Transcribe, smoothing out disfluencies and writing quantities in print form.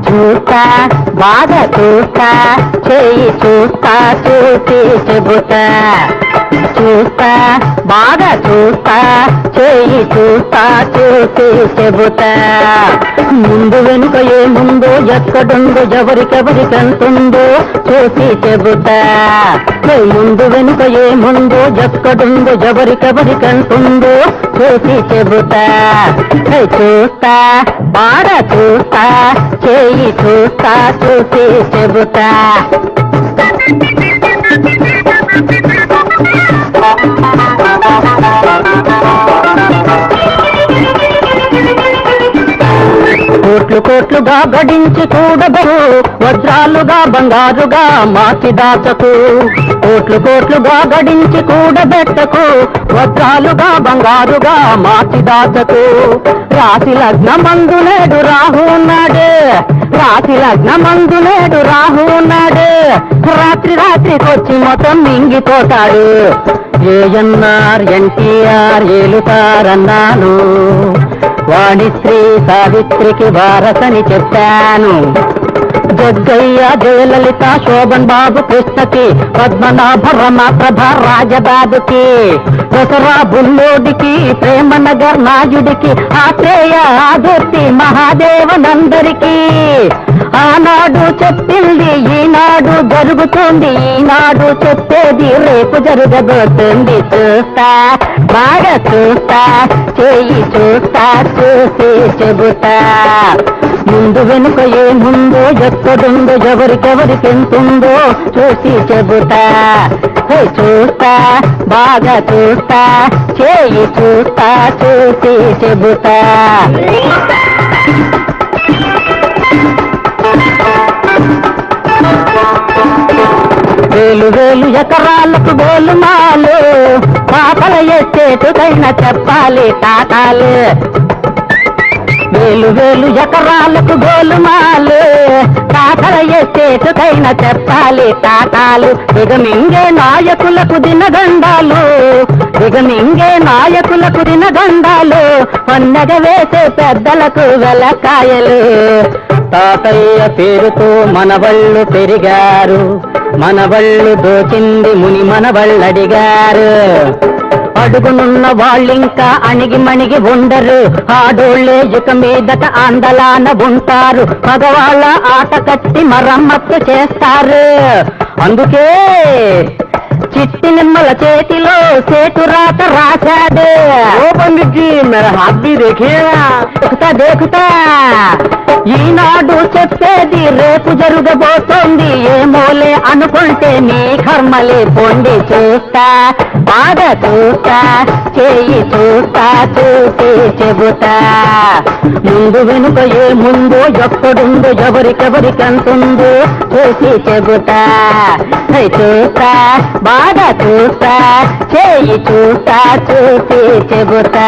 చూస్తా బాగా చూస్తా చేయి చూస్తా చూసి చెబుతా చూస్తా బాగా చూస్తా చేయి చూస్తా చూసి చెబుతా ముందు వెనుక ఏముందో ఎక్కడుందో ఎవరికెవరికంటుందో చూసి చెబుతా ముందు వెనుక ఏముందో ఎక్కడుందో ఎవరికెవరికంటుందో చూసి చెబుతా చూస్తా బాగా చూస్తా చేయి చూస్తా చూసి చెబుతా కోట్లు కోట్లుగా గడించి కూడబరు వజ్రాలుగా బంగారుగా మార్చి దాచకు కోట్లు కోట్లుగా గడించి కూడబెట్టకు వజ్రాలుగా బంగారుగా మార్చి దాచకు రాశి లగ్నమందు నేడు రాహు ఉన్నాడు రాశి లగ్నమందు నేడు రాహు ఉన్నాడు రాత్రి రాత్రికొచ్చి మొత్తం మింగిపోతాడు ఏఎన్ఆర్ ఎన్టీఆర్ ఏలుతారన్నాను వాణి స్త్రీ సావిత్రికి వారసని చెప్పాను జగ్గయ్య జయలలిత శోభన్ బాబు కృష్ణకి పద్మనాభ రమాప్రభ రాజబాబుకి దసరా బుల్లోడికి ప్రేమనగర్ నాయుడికి ఆత్రేయ ఆదుర్తి మహాదేవనందరికి ఆనాడు చెప్పింది ఈనాడు జరుగుతుంది ఈనాడు చెప్పేది రేపు జరగబోతుంది చూస్తా బాగా చూస్తా చేయి చూస్తా చూసి చెబుతా ముందు వెనుక ఏముందో ఎక్కడుందో ఎవరికెవరికెంతుందో చూసి చెబుతా చూస్తా బాగా చూస్తా చేయి చూస్తా చూసి చెబుతా వేలు వేలు ఎకరాలకు గోలుమాలు పాపల ఎత్తేటుకైనా చెప్పాలి టాటాలు వేలు వేలు ఎకరాలకు గోలుమాలు టాటల ఎత్తేటుకైనా చెప్పాలి టాటాలు దిగమింగే నాయకులకు దినగండాలు దిగమింగే నాయకులకు దినగండాలు పన్నగ వేసే పెద్దలకు వెలకాయలు తాతయ్య పేరుతో మనవళ్ళు పెరిగారు మనవళ్ళు దోచింది ముని మనవళ్ళడిగారు అడుగునున్న వాళ్ళింకా అణిగి మణిగి ఉండరు ఆడోళ్లే ఇక మీదట ఆందలాన ఉంటారు మగవాళ్ళ ఆట కట్టి మరమ్మత్తు చేస్తారు అందుకే చిట్టి నిమ్మల చేతిలో సేటు రాత రాశాడు ఓ పండిట్జీ మేరా హాత్ భీ దేఖియేగా దేఖుతా ఈనాడు చెప్పేది రేపు జరగబోతోంది ఏమోలే అనుకుంటే నీ కర్మలే పొండి చూస్తా బాగా చూస్తా చేయి చూస్తా చూసి చెబుతా ముందు వెనుక ఏముందో ఎక్కడుందో ఎవరికెవరికంటుందో చూసి చెబుతా చూస్తా బాగా చూస్తా చేయి చూస్తా చూసి చెబుతా